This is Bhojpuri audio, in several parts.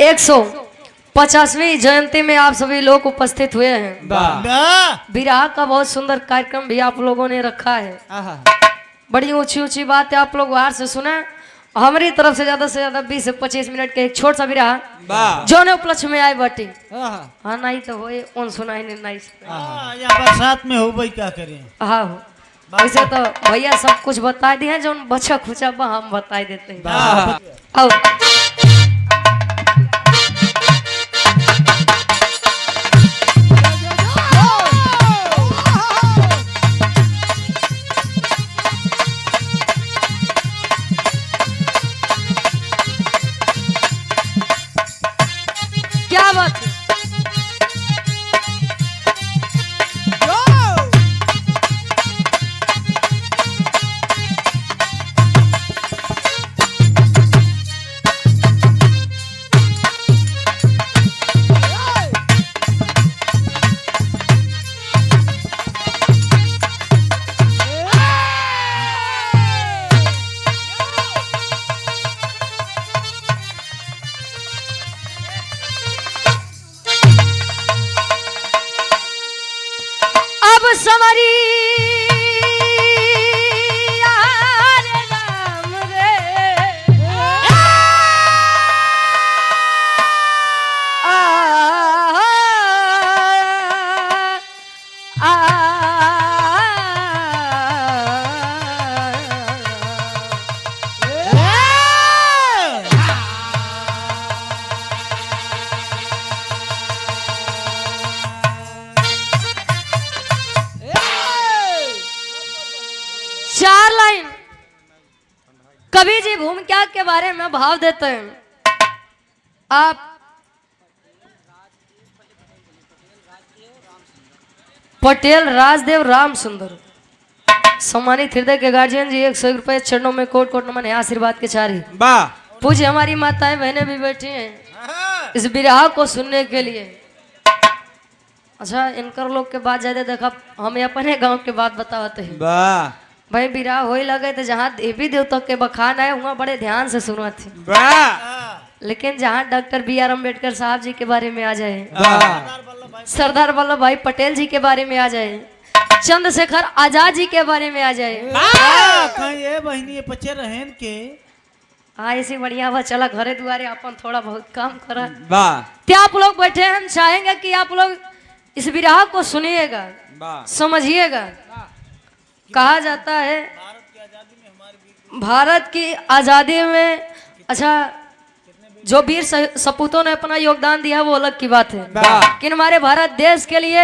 150वीं जयंती में आप सभी लोग उपस्थित हुए हैं। विराह का बहुत सुंदर कार्यक्रम भी आप लोगों ने रखा है। बड़ी ऊंची ऊंची बात है, आप लोग बाहर से सुना। हमारी तरफ से ज्यादा 20 से 25 मिनट के एक छोटा सा विराह जो ने उपलक्ष्य में आए बाटी। हाँ नहीं तो होए उन सुनाई नहीं या बरसात में हो भाई क्या करें। हाँ हो वैसे तो भैया सब कुछ बता दिए हैं, जो बच्चा खुचा हम बता देते हैं। आओ क्या बात है। समरी राम रे चार लाइन कवि जी भूमिका के बारे में भाव देते हैं। आप पटेल राजदेव राम सुंदर सम्मानित हृदय के गार्जियन जी 100 रुपए चरणों में कोट कोट नमन है। आशीर्वाद के चारी पूज्य हमारी माताएं बहनें भी बैठी हैं इस विराह को सुनने के लिए। अच्छा इनकर लोग के बात ज्यादा देखा, हमें अपने गांव के बात बताते हैं। भाई विराह हो ही लगे तो जहाँ देवी देवता के बखान आए वहाँ बड़े ध्यान से सुना थी, लेकिन जहाँ डॉक्टर बी आर अम्बेडकर साहब जी के बारे में आ जाए, सरदार वल्लभ भाई पटेल जी के बारे में आ जाए, चंद्रशेखर आजाद जी के बारे में आ जाए, ये बहनी ये पचे रहन के हाँ ऐसी बढ़िया बा चला घरे दुआरे अपन थोड़ा बहुत काम करा। क्या आप लोग बैठे हैं, हम चाहेंगे कि आप लोग इस विराह को सुनिएगा समझिएगा। कहा जाता है भारत की आज़ादी में अच्छा जो वीर सपूतों ने अपना योगदान दिया वो अलग की बात है, लेकिन हमारे भारत देश के लिए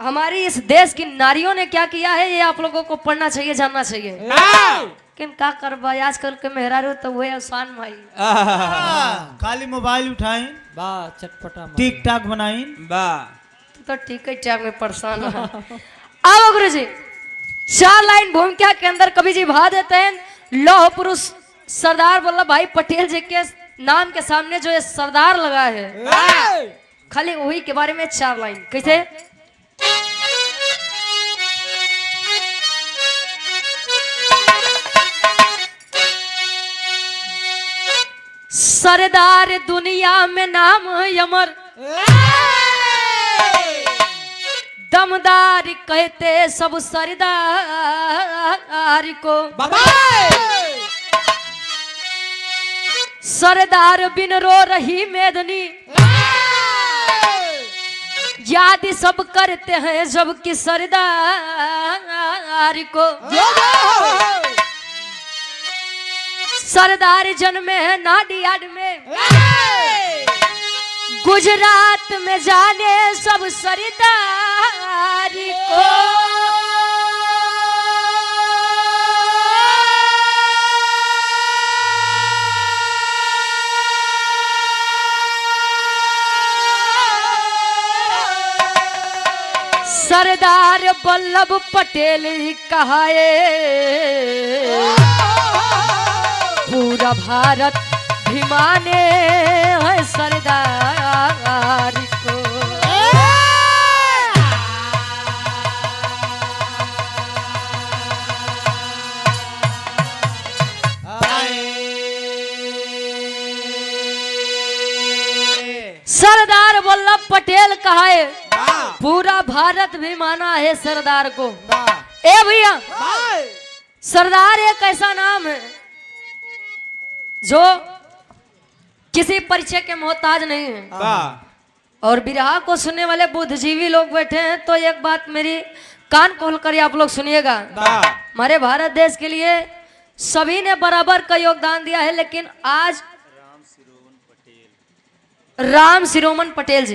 हमारी इस देश की नारियों ने क्या किया है ये आप लोगों को पढ़ना चाहिए, जानना चाहिए। लेकिन क्या कर भाई आजकल के मेहरारू तो वो आसान भाई खाली मोबाइल उठाएं चटपटा टिक टाक बनाएं तो ठीक है टाइम में परेशान है। आओ गुरु जी 4 लाइन भूमिका के अंदर कवि जी भा देते हैं। लौह पुरुष सरदार वल्लभ भाई पटेल जी के नाम के सामने जो ये सरदार लगा है खाली वही के बारे में 4 लाइन कैसे। सरदार दुनिया में नाम अमर दमदार कहते सब सरदार को, सरदार बिन रो रही मेदनी याद सब करते हैं जबकि सरदार को। सरदार जन्मे है नाडियाड में गुजरात में जाने सब सरदार को। सरदार वल्लभ पटेल कहाए पूरा भारत भिमाने है सरदार को। सरदार वल्लभ पटेल कहा है, पूरा भारत भी माना है सरदार को। ए भैया, सरदार एक ऐसा नाम है जो किसी परिचय के मोहताज नहीं है। और बिरहा को सुनने वाले बुद्धिजीवी लोग बैठे हैं, तो एक बात मेरी कान खोल कर आप लोग सुनिएगा। हमारे भारत देश के लिए सभी ने बराबर का योगदान दिया है, लेकिन आज राम शिरोमन पटेल जी,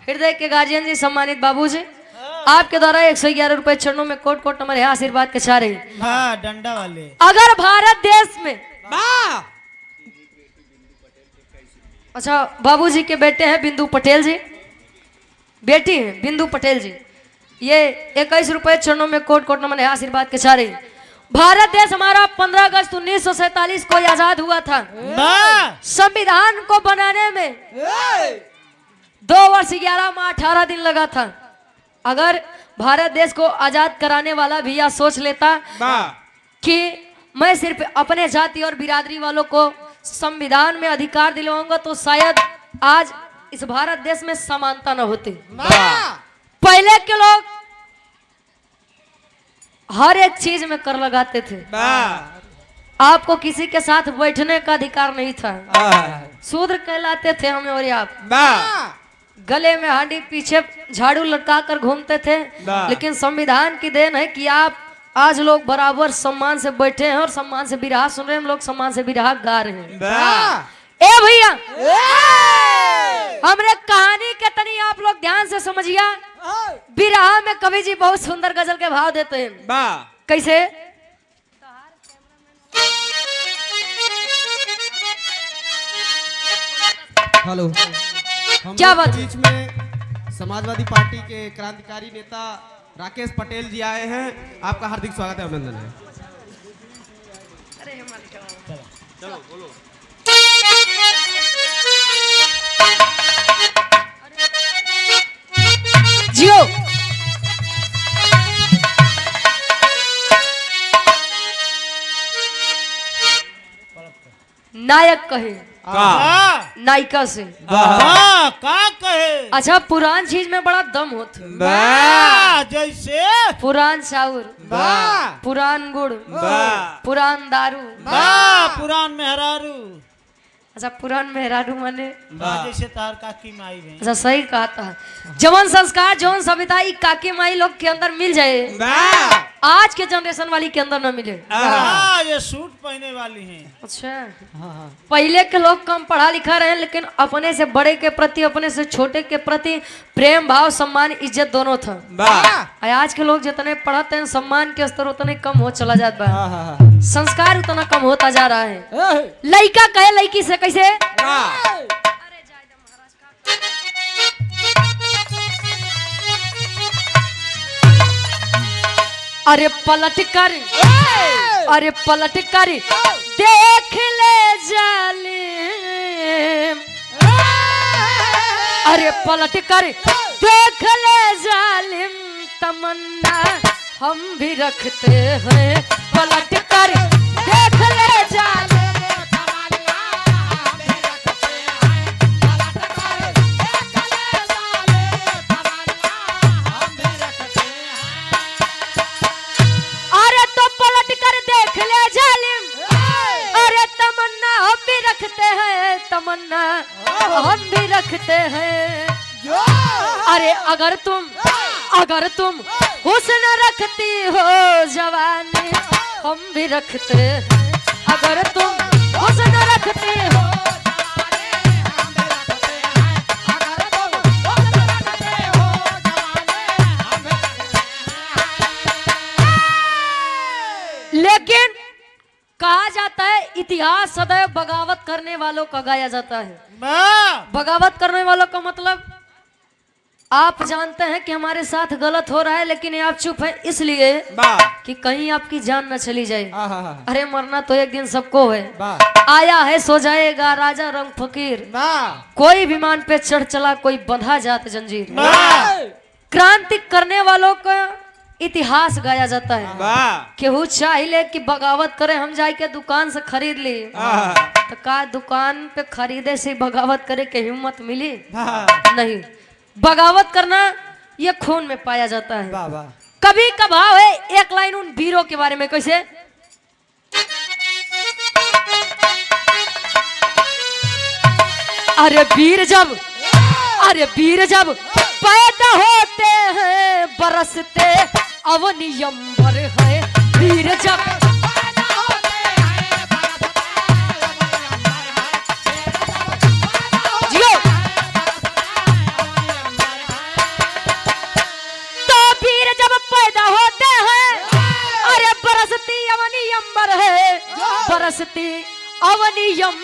हृदय के गार्जियन जी, सम्मानित बाबू जी, आपके द्वारा 111 रुपए चरणों में कोट कोट नमन है, आशीर्वाद के चारे। डंडा वाले। अगर भारत देश में अच्छा, बाबूजी के बेटे हैं बिंदु पटेल जी, बेटी है बिंदु पटेल जी, ये 21 रुपए चरणों में कोट कोट नमन है, आशीर्वाद के चारे। भारत देश हमारा 15 अगस्त 1947 को आजाद हुआ था। संविधान को बनाने में 2 वर्ष 11 माह 18 दिन लगा था। अगर भारत देश को आजाद कराने वाला भी यह सोच लेता कि मैं सिर्फ अपने जाति और बिरादरी वालों को संविधान में अधिकार दिलवाऊंगा, तो शायद आज इस भारत देश में समानता न होती। पहले के लोग हर एक चीज में कर लगाते थे। आपको किसी के साथ बैठने का अधिकार नहीं था, शूद्र कहलाते थे हमें और आप। गले में हांडी, पीछे झाड़ू लटका कर घूमते थे। लेकिन संविधान की देन है कि आप आज लोग बराबर सम्मान से बैठे हैं और सम्मान से बिरहा सुन रहे हैं, हम लोग सम्मान से बिरहा गा रहे हैं। ए भैया, हमरे कहानी के तनी आप लोग ध्यान से समझिया। बिरहा में कवि जी बहुत सुंदर गजल के भाव देते हैं। कैसे? हेलो, क्या बात? बीच में समाजवादी पार्टी के क्रांतिकारी नेता राकेश पटेल जी आए हैं। आपका हार्दिक स्वागत है, अभिनंदन है। चलो बोलो। जियो। नायक कहे नायिका से का कहे। अच्छा, पुरान चीज में बड़ा दम होता। जैसे पुरान चाउर, पुरान गुड़, पुरान दारू, पुरान मेहरारू। अच्छा, पुरान मेहरारू माने जैसे तार काकी माई है। अच्छा, सही कहा था। जवन संस्कार जवन सभ्यता ई काकी माई लोग के अंदर मिल जाए, आज के जनरेशन वाली के अंदर न मिले। ये सूट पहने वाली हैं। अच्छा, पहले के लोग कम पढ़ा लिखा रहे, लेकिन अपने से बड़े के प्रति, अपने से छोटे के प्रति प्रेम भाव, सम्मान, इज्जत दोनों था। आज के लोग जितने पढ़ते हैं, सम्मान के स्तर उतने कम हो चला जाता है, संस्कार उतना कम होता जा रहा है। लड़का कहे लड़की से कैसे? अरे पलट कर, अरे पलट कर देख ले जालिम, अरे पलट कर देख ले जालिम, तमन्ना हम भी रखते हैं। पलट कर देख ले जालिम, तमन्ना हम भी रखते हैं। अरे अगर तुम हुस्न रखती हो जवानी, हम भी रखते हैं। अगर तुम हुस्न रखती हो, लेकिन कहा जाता है इतिहास सदैव बगावत करने वालों का गाया जाता है। बगावत करने वालों का मतलब आप जानते हैं कि हमारे साथ गलत हो रहा है, लेकिन आप चुप है इसलिए कि कहीं आपकी जान न चली जाए। अरे मरना तो एक दिन सबको है, आया है सो जाएगा राजा रंग फकीर। कोई विमान पे चढ़ चला, कोई बंधा जात जंजीर। क्रांति करने वालों का इतिहास गाया जाता है। वाह केहू चाहिए कि बगावत करे, हम जाए के दुकान से खरीद ली तो का दुकान पे खरीदे से बगावत करे के हिम्मत मिली? नहीं, बगावत करना ये खून में पाया जाता है। कभी कभाव है एक लाइन उन वीरों के बारे में कैसे। अरे वीर जब पैदा होते हैं बरसते अवनियम भर है। वीर जब जियो तो वीर जब पैदा होते हैं, अरे बरसती अवनियम है, बरसती अवनियम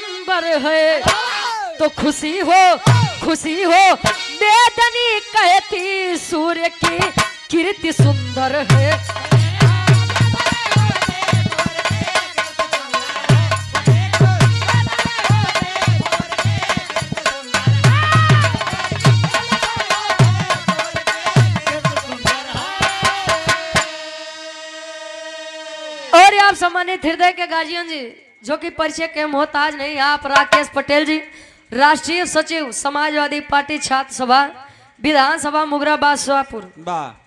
है। तो खुशी हो बेदनी कहती सूर्य की कीर्ति सुंदर है। और आप सम्मानित हृदय के गार्जियन जी, जो कि परिचय के मोहताज नहीं, आप राकेश पटेल जी, राष्ट्रीय सचिव समाजवादी पार्टी छात्र सभा विधानसभा मुगराबाद सोहापुर।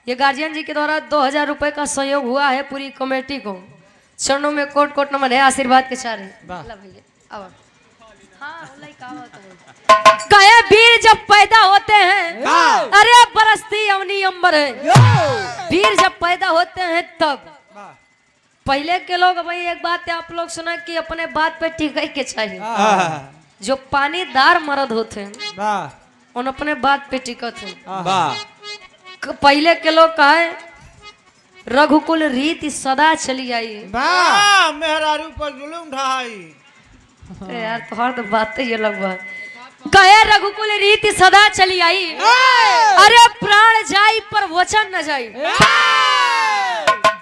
ये गार्जियन जी के द्वारा 2000 रुपए का सहयोग हुआ है पूरी कमेटी को। चरणों में कोट कोट नमन है, आशीर्वाद के सारे। कहे वीर जब पैदा होते हैं, अरे बरसती अवनी अंबर है। वीर जब पैदा होते हैं तब पहले के लोग, भाई एक बात है आप लोग सुना कि अपने बात पे टिकाई के चाहिए। जो पानीदार मर्द होते हैं उन अपने बात पे टिकत है। पहले के लोग कहे रघुकुल रीति सदा चली आई। मेहरारू पर जुलूम ढाई। यार तुम्हारा तो बात ही अलग बा। कहे रघुकुल रीति सदा चली आई, अरे प्राण जाई पर वचन न जाई।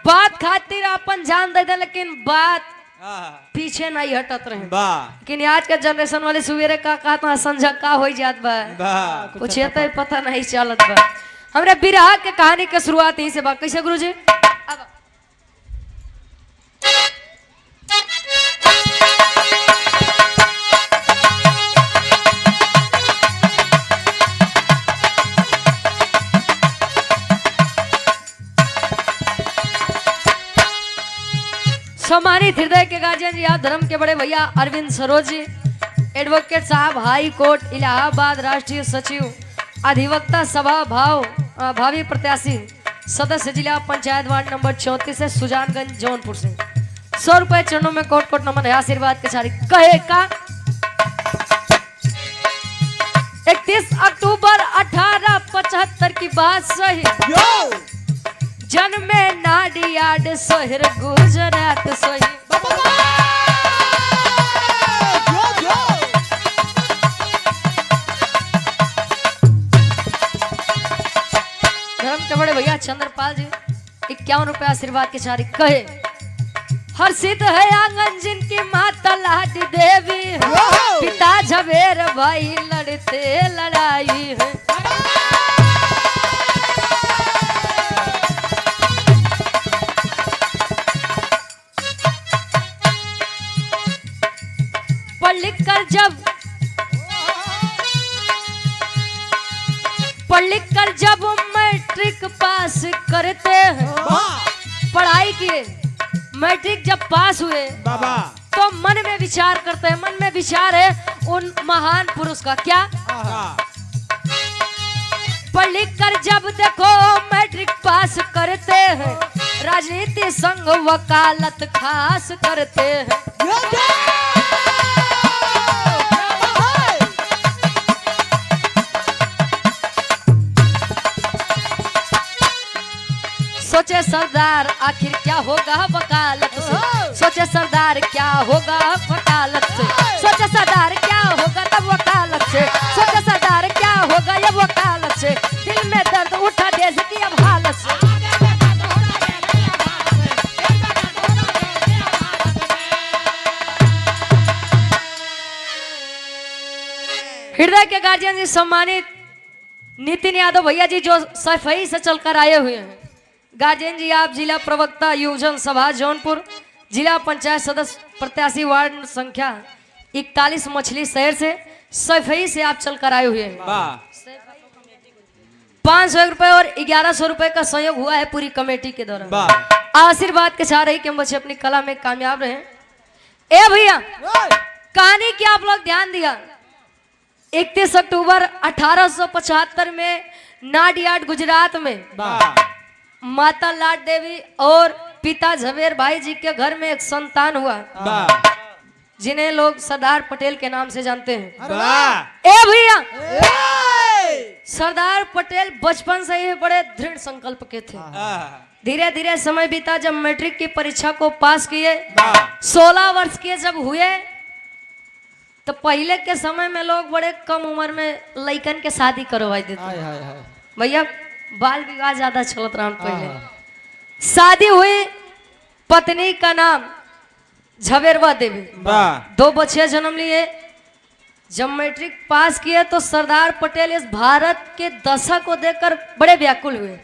बात खातिर अपन जान दे दे, लेकिन बात पीछे नहीं हटत रहे। लेकिन आज के जनरेशन वाले सुवेरे का कहता संझा का हो जात बा, कुछ तो पता नहीं चलत बा। हमरे बिरहा के कहानी के शुरुआत यहीं से बा। कैसे गुरुजी? सम्मानित हृदय के गार्जियन जी, आप धर्म के बड़े भैया अरविंद सरोज जी, एडवोकेट साहब, हाई कोर्ट इलाहाबाद, राष्ट्रीय सचिव, अधिवक्ता सभा भावी प्रत्याशी, सदस्य जिला पंचायत वार्ड नंबर 34 से सुजानगंज जौनपुर से 100 रुपए चरणों में कोट कोट नमन है, आशीर्वाद के सारी। कहे का 31 अक्टूबर 1875 की बात सही। जन्मे नाडियाड शहर गुजरात सही। धर्म के बड़े भैया चंद्रपाल जी 51 रुपए आशीर्वाद के सारी। कहे हर्षित है आंगन जिनकी माता लाडी देवी, पिता झवेर भाई लड़ते लड़ाई है। पढ़ लिख कर जब मैट्रिक पास करते हैं, पढ़ाई किए मैट्रिक जब पास हुए तो मन में विचार करते हैं। मन में विचार है उन महान पुरुष का। क्या? पढ़ लिख कर जब देखो मैट्रिक पास करते हैं, राजनीति संघ वकालत खास करते हैं। सोचे सरदार आखिर क्या होगा वकालत से, सोचे सरदार क्या होगा वकालत से, सोचे सरदार क्या होगा तब वकालत से, सोचे सरदार क्या होगा ये वकालत से। दिल में दर्द उठा देश की अब हालत से। हृदय के गार्जियन जी, सम्मानित नितिन यादव भैया जी, जो सफाई से चलकर आए हुए हैं, गार्जियन जी आप जिला प्रवक्ता युवजन सभा जौनपुर, जिला पंचायत सदस्य प्रत्याशी वार्ड संख्या 41 मछली शहर से सफाई से आप चल कर आए हुए हैं। 500 रुपए और 1100 रुपए का सहयोग हुआ है पूरी कमेटी के दौरान। आशीर्वाद के चाह रही कि हम बच्चे अपनी कला में कामयाब रहे। ए भैया कहानी की आप लोग ध्यान दिया, 31 अक्टूबर 1875 में नाडियाड गुजरात में माता लाड देवी और पिता झवेर भाई जी के घर में एक संतान हुआ जिन्हें लोग सरदार पटेल के नाम से जानते हैं। ए भैया सरदार पटेल बचपन से ही बड़े दृढ़ संकल्प के थे। धीरे धीरे समय बीता, जब मैट्रिक की परीक्षा को पास किए, 16 वर्ष के जब हुए, तो पहले के समय में लोग बड़े कम उम्र में लइकन के शादी करवाई देते। भैया बाल विवाह ज्यादा चलत रहा पहले। शादी हुई, पत्नी का नाम झवेरवा देवी, 2 बच्चे जन्म लिए। जब मैट्रिक पास किए तो सरदार पटेल इस भारत के दशा को देखकर बड़े व्याकुल हुए।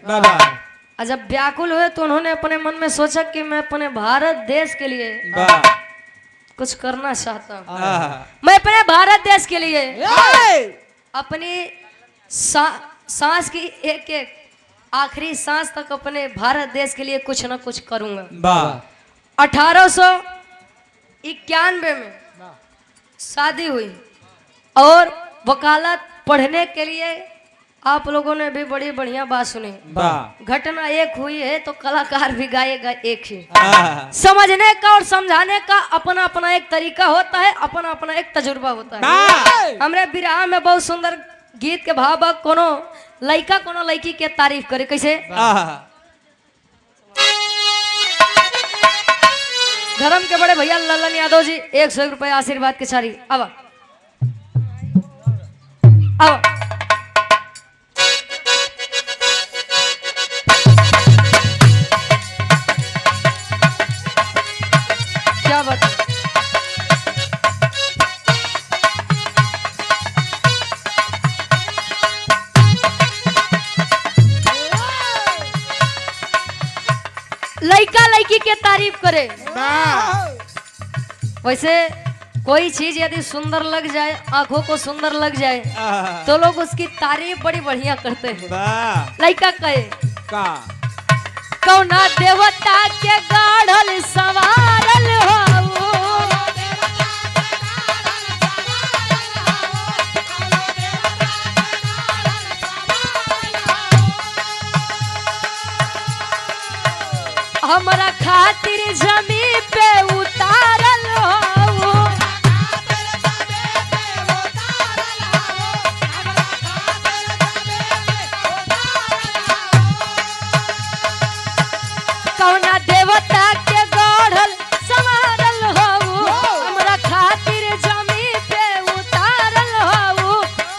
और जब व्याकुल हुए तो उन्होंने अपने मन में सोचा कि मैं अपने भारत देश के लिए कुछ करना चाहता हूँ। मैं अपने भारत देश के लिए अपनी सांस की एक एक आखिरी सांस तक अपने भारत देश के लिए कुछ ना कुछ करूंगा। 1891 में शादी हुई और वकालत पढ़ने के लिए आप लोगों ने भी बड़ी बढ़िया बात सुनी। घटना एक हुई है तो कलाकार भी गाएगा एक ही। समझने का और समझाने का अपना अपना एक तरीका होता है, अपना अपना एक तजुर्बा होता है। हमरे बिरहा में बहुत सुंदर गीत के भाव, कोनो लड़का कोनो लड़की के तारीफ करे कैसे। धर्म के बड़े भैया ललन यादव जी 100 रुपए आशीर्वाद के सारी। अब क्या बात है? लड़का लड़की के तारीफ करे। वैसे कोई चीज यदि सुंदर लग जाए, आंखों को सुंदर लग जाए, तो लोग उसकी तारीफ बड़ी बढ़िया करते हैं। लड़का कहे कौना देवता के गाढ़ल सवारल हो, हमरा खातिर जमी पे उतारल हो। कौना देवता के गढ़ल संवारल हो, हमरा खातिर जमी पे उतारल हो।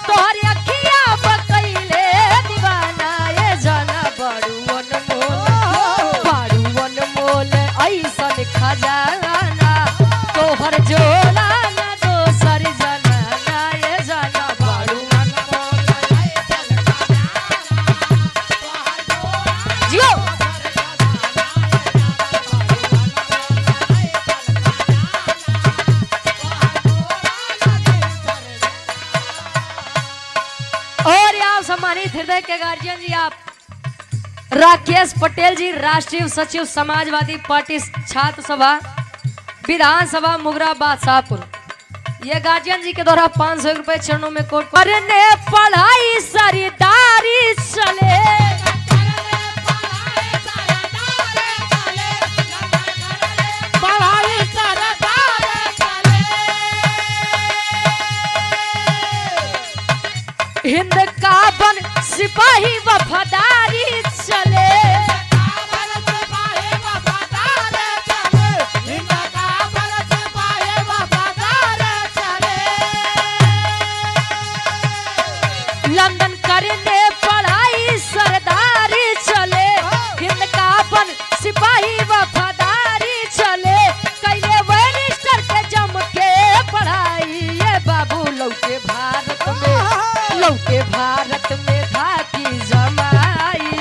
तोहर अखिया बकैले दीवाना, ये जाना बड़ुअन मोल ऐसन खजाना, तोहर जोड़ा न दोसर जनाना, ये जाना बड़ुअन मोल ऐसन खजाना। जियो और आप सम्मानित हृदय के गार्जियन जी, आप राकेश पटेल जी, राष्ट्रीय सचिव समाजवादी पार्टी छात्र सभा विधानसभा मुगराबाद शाहपुर, ये गार्जियन जी के द्वारा 500 रुपए चरणों में कोट करने पढ़ाई सरदारी चले। हिंद का बन सिपाही वफादारी चले। लंदन करने पढ़ाई सरदारी चले, हिंद का बन सिपाही वफादारी चले। कैले बैरिस्टर के जम के पढ़ाई, ये बाबू लौटे भारत में, लौटे भारत में था की जमाई,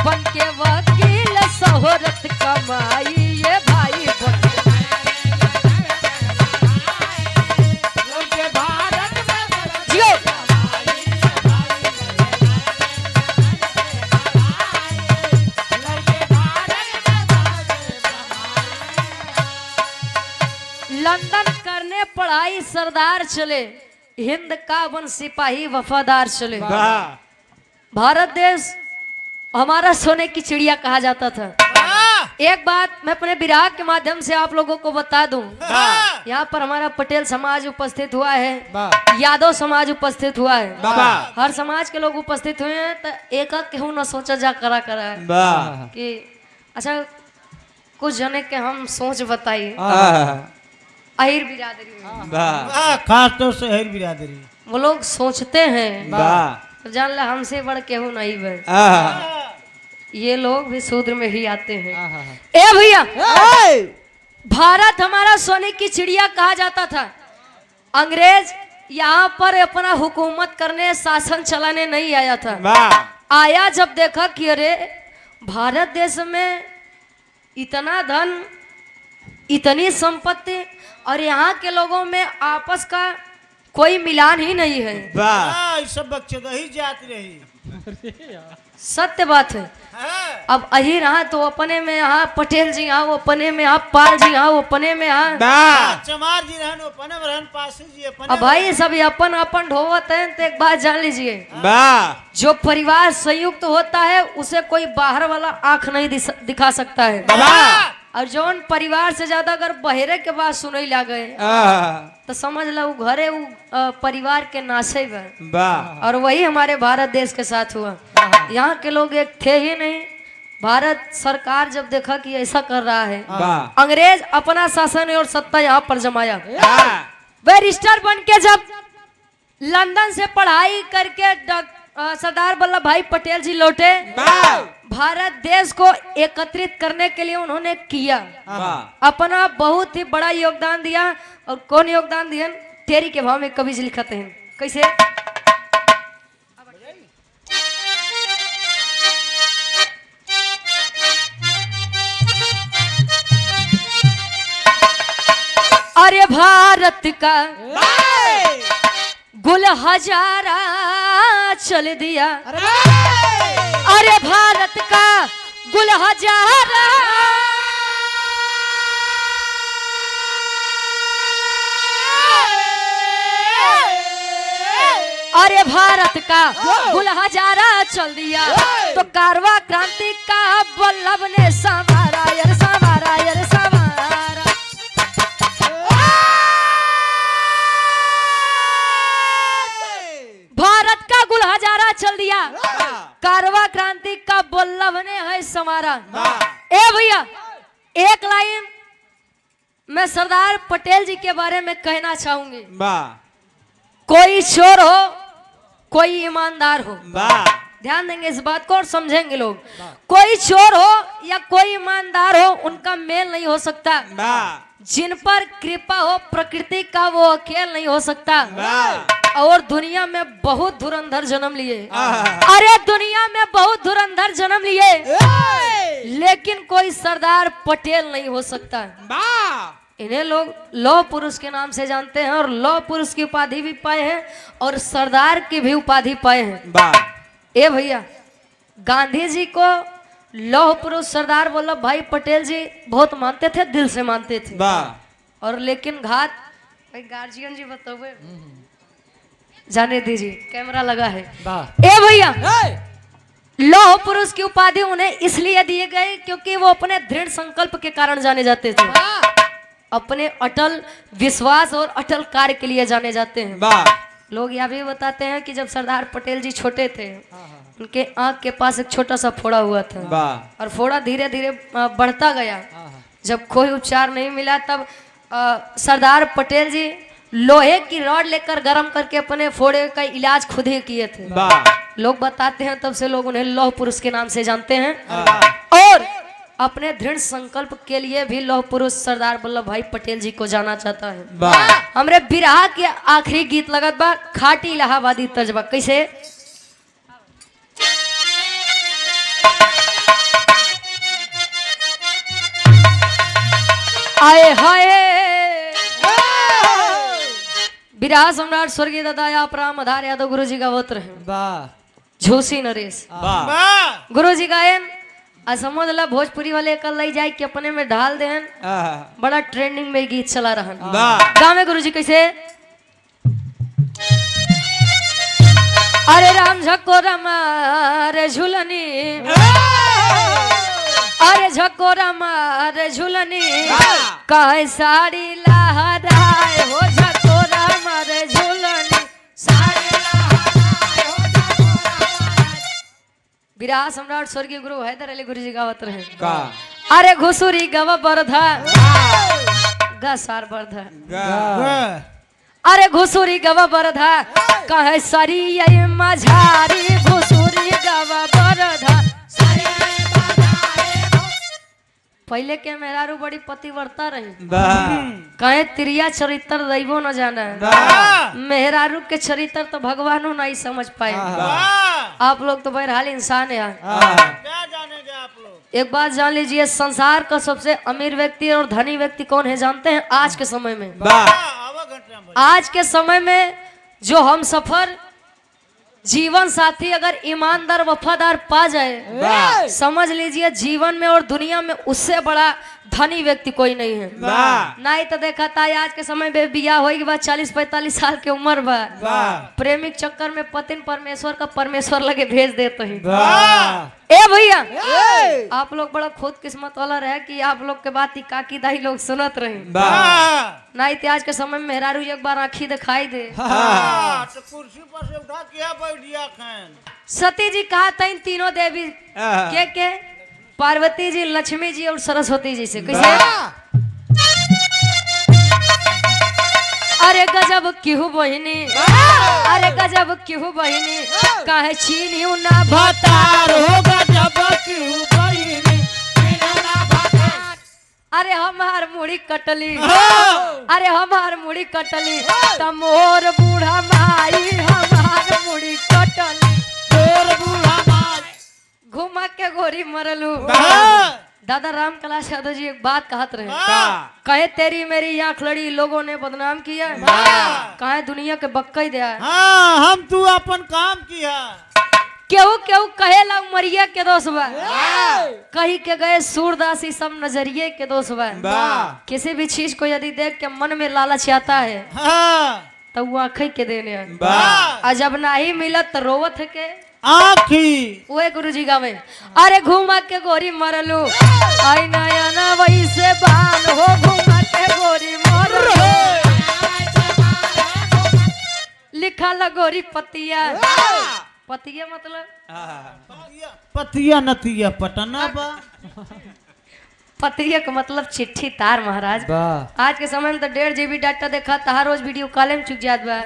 बन के वकील सरदार चले, हिंद का वन सिपाही वफादार चले। वाह भारत देश हमारा सोने की चिड़िया कहा जाता था। एक बात मैं अपने विराग के माध्यम से आप लोगों को बता दूं, यहाँ पर हमारा पटेल समाज उपस्थित हुआ है, यादव समाज उपस्थित हुआ है, हर समाज के लोग उपस्थित हुए हैं। तो एक क्यों न सोचा जा करा है कि अच्छा कुछ जने के हम सोच बताइए। अहिर बिरादरी में खास तौर से है बिरादरी, वो लोग सोचते हैं तो जान ला हमसे बढ़ केहू नहीं बे, ये लोग भी शूद्र में ही आते हैं। ए भैया, भारत हमारा सोने की चिड़िया कहा जाता था। अंग्रेज यहाँ पर अपना हुकूमत करने, शासन चलाने नहीं आया था। आया जब देखा कि अरे भारत देश में इतना धन, इतनी संपत्ति और यहाँ के लोगों में आपस का कोई मिलान ही नहीं है। सब बच्चे ही जाती रही, सत्य बात है। अब अहिर यहाँ तो अपने में यहाँ, पटेल जी यहाँ वो अपने में यहाँ, पाल जी यहाँ वो अपने में यहाँ, चमार जी रहन अपने में रहन, पासी जी अपने। अब भाई सब अपन अपन ढोवत है। तो एक बात जान लीजिए, जो परिवार संयुक्त होता है उसे कोई बाहर वाला आंख नहीं दिखा सकता है। और जौन परिवार से ज्यादा अगर बहरे के बात सुनई ला गए तो समझ लो वो घरे वो परिवार के नाशे में। और वही हमारे भारत देश के साथ हुआ। यहाँ के लोग एक थे ही नहीं। भारत सरकार जब देखा कि ऐसा कर रहा है, अंग्रेज अपना शासन और सत्ता यहाँ पर जमाया। बैरिस्टर बन के जब लंदन से पढ़ाई करके सरदार वल्लभ भाई पटेल जी लौटे, भारत देश को एकत्रित करने के लिए उन्होंने किया, अपना बहुत ही बड़ा योगदान दिया। और कौन योगदान दिया? तेरी के भाव में कवि जी लिखते हैं कैसे? अरे भारत का गुल हजारा चल दिया, अरे भारत का गुल हजारा, अरे भारत का गुल हजारा चल दिया। तो कारवा क्रांति का वल्लभ ने संवारा, यार संवारा, यार संवारा। भारत का गुल हजारा चल दिया, कारवा क्रांति का वल्लभ ने है संवारा। ए भैया, एक लाइन मैं सरदार पटेल जी के बारे में कहना चाहूंगी। कोई चोर हो, कोई ईमानदार हो, ध्यान देंगे इस बात को और समझेंगे लोग। कोई चोर हो या कोई ईमानदार हो, उनका मेल नहीं हो सकता। जिन पर कृपा हो प्रकृति का, वो अकेल नहीं हो सकता। और दुनिया में बहुत धुरंधर जन्म लिए, अरे दुनिया में बहुत धुरंधर जन्म लिए, लेकिन कोई सरदार पटेल नहीं हो सकता। इन्हें लोग लौह पुरुष के नाम से जानते हैं और लौह पुरुष की उपाधि भी पाए हैं और सरदार की भी उपाधि पाए हैं। ए भैया, गांधी जी को लौह पुरुष सरदार वल्लभ भाई पटेल जी बहुत मानते थे, दिल से मानते थे। और लेकिन घात भाई गार्जियन जी बताओ, जाने दीजिए, कैमरा लगा है। ए भैया, लौह पुरुष की उपाधि उन्हें इसलिए दिए गए क्योंकि वो अपने दृढ़ संकल्प के कारण जाने जाते थे, अपने अटल विश्वास और अटल कार्य के लिए जाने जाते हैं। लोग यह भी बताते हैं कि जब सरदार पटेल जी छोटे थे, उनके आंख के पास एक छोटा सा फोड़ा हुआ था और फोड़ा धीरे धीरे बढ़ता गया। जब कोई उपचार नहीं मिला तब सरदार पटेल जी लोहे की रॉड लेकर गर्म करके अपने फोड़े का इलाज खुद ही किए थे। लोग बताते हैं तब से लोग उन्हें लौह पुरुष के नाम से जानते हैं। और अपने दृढ़ संकल्प के लिए भी लौह पुरुष सरदार वल्लभ भाई पटेल जी को जाना चाहता है। हमरे बिरहा के आखिरी गीत लगत बा खाटी इलाहाबादी तर्जबा कैसे? आए हाय बिरहा सम्राट स्वर्गीय दादा प्राम आधार यादव गुरु जी गावत रहे। झूसी नरेश गुरु जी गायन समझ ला भोजपुरी वाले कल लाई जाए कि अपने में ढाल देहन, बड़ा ट्रेंडिंग में गीत चला रहा। गाँव में गुरु जी कैसे? अरे राम झकोरा मारे झुलनी, अरे झकोरा मारे झुलनी, कहे साड़ी लहराए हो झकोरा मारे झुलनी, साड़ी लहराए हो झकोरा। विराह सम्राट स्वर्गीय गुरु हैदर अली गुरु जी गावत रहे का अरे घुसुरी गवा बरधा गा सार बरधा ग अरे घुसुरी गवा बरधा कहे सरी ये मझारी घुसुरी गवा बरधा पहले के मेहरारू बड़ी पतिव्रता रही कहे तिरिया चरित्र दैवो न जाना मेहरारू के चरित्र तो भगवानो नहीं समझ पाए। आप लोग तो बहरहाल इंसान है यार। क्या जानेंगे आप लोग? एक बात जान लीजिए, संसार का सबसे अमीर व्यक्ति और धनी व्यक्ति कौन है जानते हैं? आज के समय में, आवा घंटे में आज के समय में जो हम सफर जीवन साथी अगर ईमानदार वफादार पा जाए, समझ लीजिए जीवन में और दुनिया में उससे बड़ा धनी व्यक्ति कोई नहीं है। नहीं तो देखा था आज के समय में बियाह होने के बाद 40-45 साल की उम्र बा, प्रेमिक चक्कर में पतिन परमेश्वर का परमेश्वर लगे भेज देते हैं। ए भैया आप लोग बड़ा खुद किस्मत वाला रहे कि आप लोग के बात ही काकी दाई लोग सुनत रहे। नहीं तो आज के समय में मेहरारू एक बार आँखी दिखाई दे तो कुर्सी पर से उठा के बैठ दिया खान। सती जी कहा था इन तीनों देवी के पार्वती जी, लक्ष्मी जी और सरस्वती जी से कैसे? अरे गजब क्यों बहिनी, अरे गजब क्यों बहिनी, काहे चीनी ना भतार हो गजब क्यों बहिनी, अरे हमार मुड़ी कटली, अरे हमार मुड़ी कटली, तमोर बूढ़ा माई हमार मुड़ी कटली, तोर बूढ़ा माई घुमा के गोरी मरलू। दादा राम कलाश यादव जी एक बात कहत रहे, कहे तेरी मेरी आंख लड़ी लोगों ने बदनाम किया, कहे दुनिया के बक्का दिया। हाँ हम तू अपन काम किया, केहू केहू कहेला उमरिया के दोस्त बा, कहीं के गए सूरदासी सब नजरिए के दोस्त बा। किसी भी चीज को यदि देख के मन में लालच आता है तो वो आँख के देने और जब नहीं मिलत तो रोवत है के आँखी वो गुरुजी गावे। अरे घुमा के गोरी मरलू आई नया ना वैसे बान हो, घुमा के गोरी मरलू लिखा लगोरी पतिया, पतिया मतलब पतिया नतिया पटना बा, पतिया का मतलब चिट्ठी तार महाराज। आज के समय में तो 1.5 GB डाटा देखा था रोज वीडियो कॉल में चुक जात बा,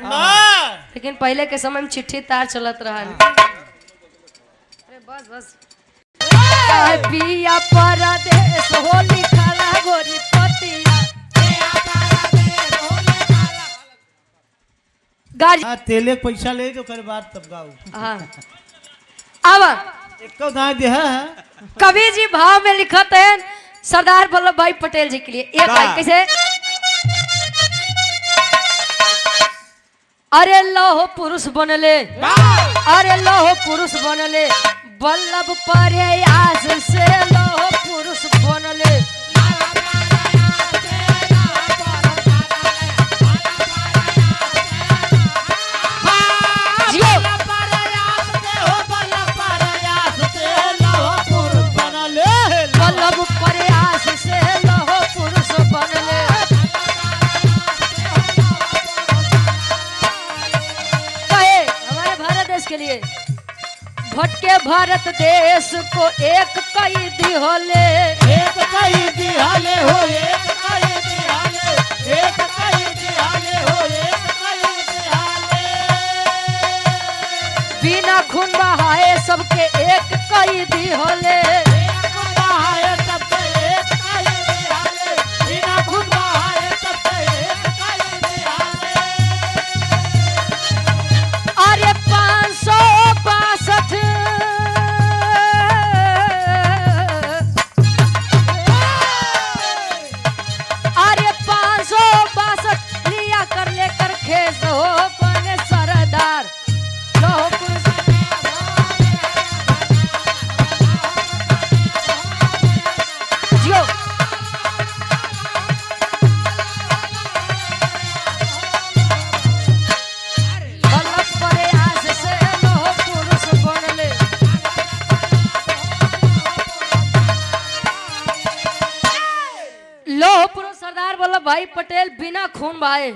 लेकिन पहले के समय में चिट्ठी तार चलत रहा। अरे बस बस पिया परदेश हो लिखला गोरी पतिया गाड़ी तेले पैसा ले तो कर बात तब गाऊ। हाँ अब एक दाई दे है कवि जी भाव में लिखत है सरदार वल्लभ भाई पटेल जी के लिए एक लाइन कैसे? अरे लौह पुरुष बनले, अरे लौह पुरुष बनले वल्लभ प्रयास से लौह पुरुष बनले, वल्लभ प्रयास से लौह पुरुष बनले। कहे हमारे भारत देश के लिए भटके भारत देश को एक कैदी होले, एक कैदी हाले हो, एक कैदी हाले, एक कैदी हाले हो, एक कैदी हाले, बिना खून बहाए सबके एक कैदी होले, एक बहाए सबके एक कैदी हाले, बिना खुद बहाए सबके एक कैदी हाले। अरे 562 अरे 562 लिया कर लेकर खेस हो बने सरदार लौह पुरुष। भाई पटेल बिना खून बहाए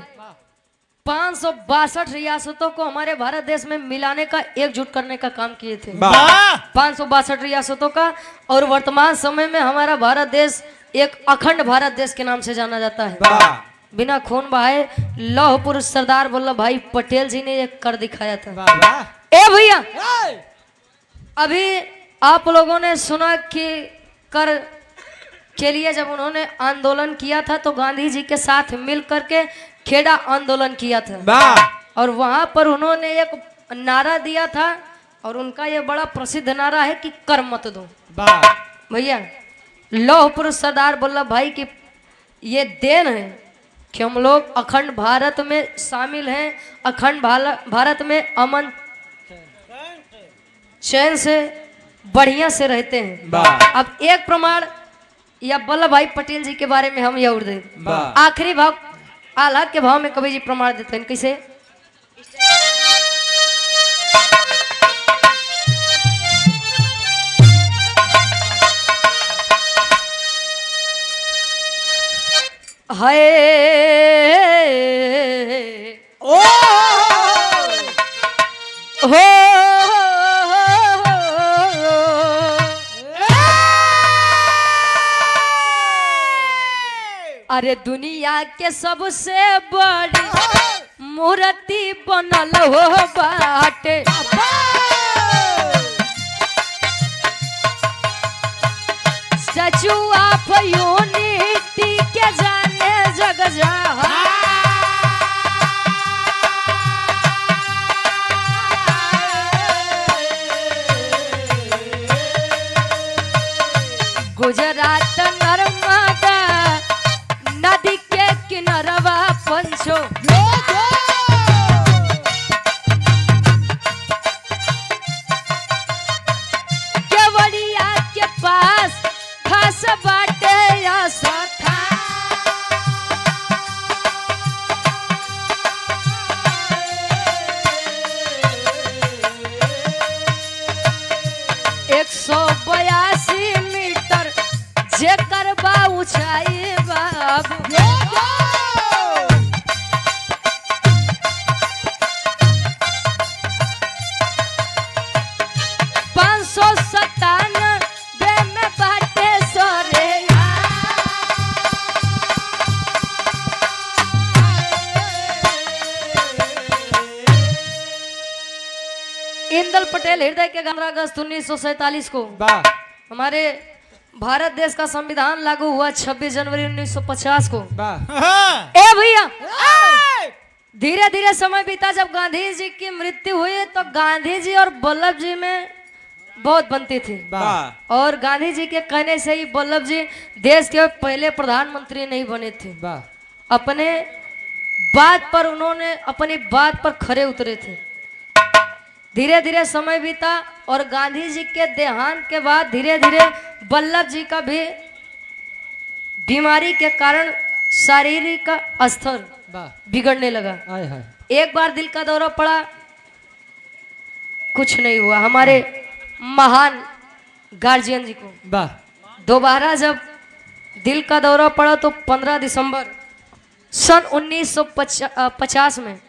562 रियासतों को हमारे भारत देश में मिलाने का, एकजुट करने का काम किए थे। 562 रियासतों का। और वर्तमान समय में हमारा भारत देश एक अखंड भारत देश के नाम से जाना जाता है। बिना खून बहाए लौह पुरुष सरदार वल्लभ भाई पटेल जी ने एक कर दिखाया था। ए भैया, अभी आप लोगों ने सुना कि कर के लिए जब उन्होंने आंदोलन किया था तो गांधी जी के साथ मिल करके खेड़ा आंदोलन किया था। और वहां पर उन्होंने एक नारा दिया था और उनका ये बड़ा प्रसिद्ध नारा है कि कर मत दो। भैया, लौह पुरुष सरदार वल्लभ भाई की ये देन है कि हम लोग अखंड भारत में शामिल हैं, अखंड भारत में अमन चैन से बढ़िया से रहते हैं। अब एक प्रमाण या वल्लभ भाई पटेल जी के बारे में हम यह उड़ दे। आखिरी भाव आल्हा के भाव में कवि जी प्रमाण देते हैं। कैसे? हाय ओ हो अरे दुनिया के सबसे बड़ी मूर्ति बनल हो बाटे, स्टैचू ऑफ यूनिटी के जाने जग जहां। गुजरात नर्मदा नदी के किनारवा पंचो केवड़िया के पास खास बाटे या सथा। एक 182 मीटर जेकर बा ऊंचाई बाबू, 597 में बाटे सोरे। इंदल पटेल हृदय के 15 अगस्त 1947 को हमारे भारत देश का संविधान लागू हुआ 26 जनवरी 1950 को। ए भैया, धीरे धीरे समय बीता। जब गांधी जी की मृत्यु हुई तो गांधी जी और वल्लभ जी में बहुत बनती थी। और गांधी जी के कहने से ही वल्लभ जी देश के पहले प्रधानमंत्री नहीं बने थे। अपने बात पर उन्होंने अपनी बात पर खरे उतरे थे। धीरे धीरे समय बीता और गांधी जी के देहांत के बाद धीरे धीरे वल्लभ जी का भी बीमारी के कारण शारीरिक स्तर बिगड़ने लगा। एक बार दिल का दौरा पड़ा, कुछ नहीं हुआ। हमारे महान गार्जियन जी को दोबारा जब दिल का दौरा पड़ा तो 15 दिसंबर सन 1950 में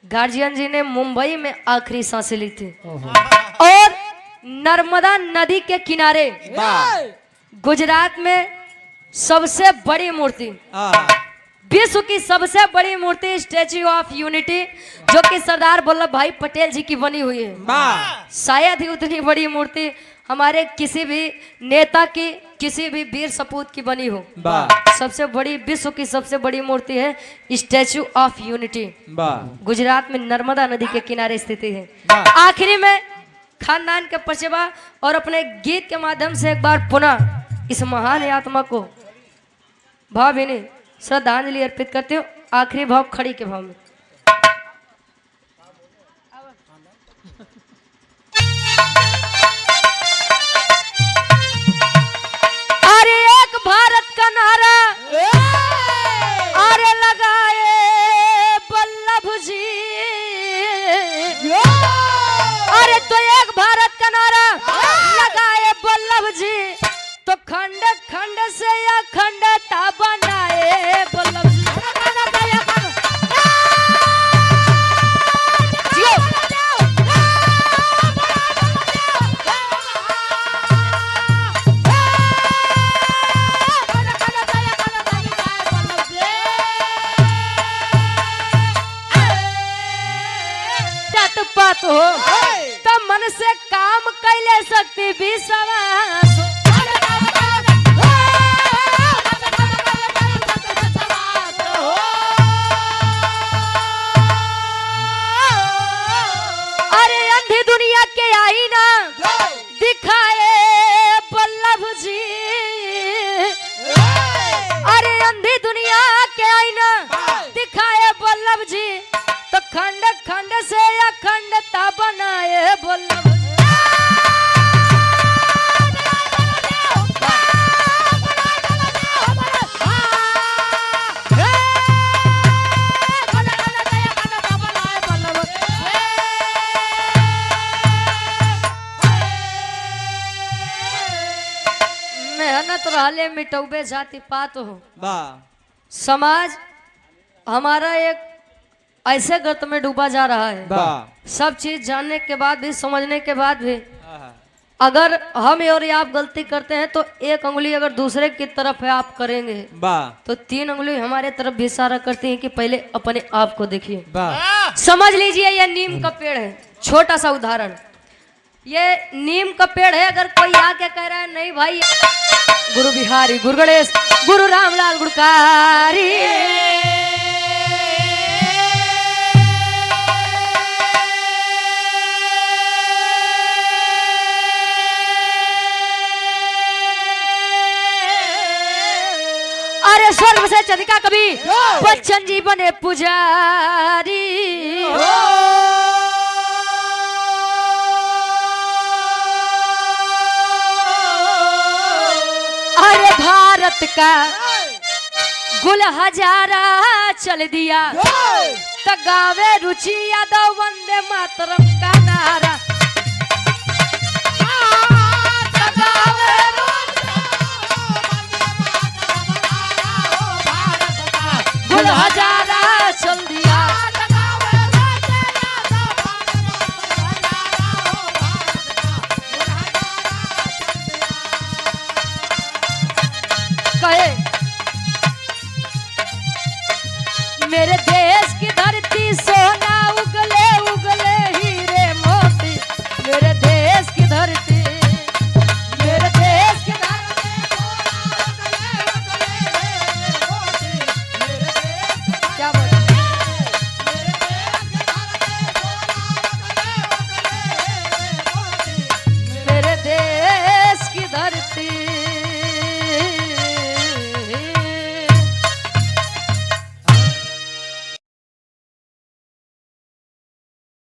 गार्जियन जी ने मुंबई में आखिरी सांसें ली थी। और नर्मदा नदी के किनारे गुजरात में सबसे बड़ी मूर्ति, विश्व की सबसे बड़ी मूर्ति स्टैच्यू ऑफ यूनिटी, जो कि सरदार वल्लभ भाई पटेल जी की बनी हुई है। शायद ही उतनी बड़ी मूर्ति हमारे किसी भी नेता की, किसी भी वीर सपूत की बनी हो। सबसे बड़ी, विश्व की सबसे बड़ी मूर्ति है स्टैच्यू ऑफ यूनिटी, गुजरात में नर्मदा नदी के किनारे स्थित है। आखिरी में खानदान के पचेबा और अपने गीत के माध्यम से एक बार पुनः इस महान आत्मा को भावभीनी श्रद्धांजलि अर्पित करते हो। आखिरी भाव खड़ी के भाव में। अरे एक भारत का नारा अरे लगाए वल्लभ जी, अरे तो एक भारत का नारा लगाए वल्लभ जी, तो खंड खंड से अखंडता बनाए वल्लभ जी। से काम कैले शक्ति विश्वास अरे अंधी दुनिया के आईना दिखाए बल्लभ जी अरे अंधी दुनिया के आईना दिखाए बल्लभ जी तो खंड खंड से अखंडता बनाए बल्लभ जी। मेहनत रहले मिटौबे जाति पात हो समाज हमारा एक ऐसे गर्त में डूबा जा रहा है। सब चीज जानने के बाद भी समझने के बाद भी अगर हम और आप गलती करते हैं तो एक उंगली अगर दूसरे की तरफ है आप करेंगे तो 3 उंगली हमारे तरफ भी इशारा करती है कि पहले अपने आप को देखिए। समझ लीजिए ये नीम का पेड़ है, छोटा सा उदाहरण। ये नीम का पेड़ है, अगर कोई आके कह रहा है नहीं भाई गुरु बिहारी गुरु गणेश गुरु रामलाल गुड़कारी अरे स्वर्ग से चंदिका कवि बच्चन जी बने पुजारी अरे भारत का गुल हजारा चल दिया तो गावे रुचि यादव वंदे मातरम का नारा गुल हजारा चल दिया कहे मेरे देश की धरती सोना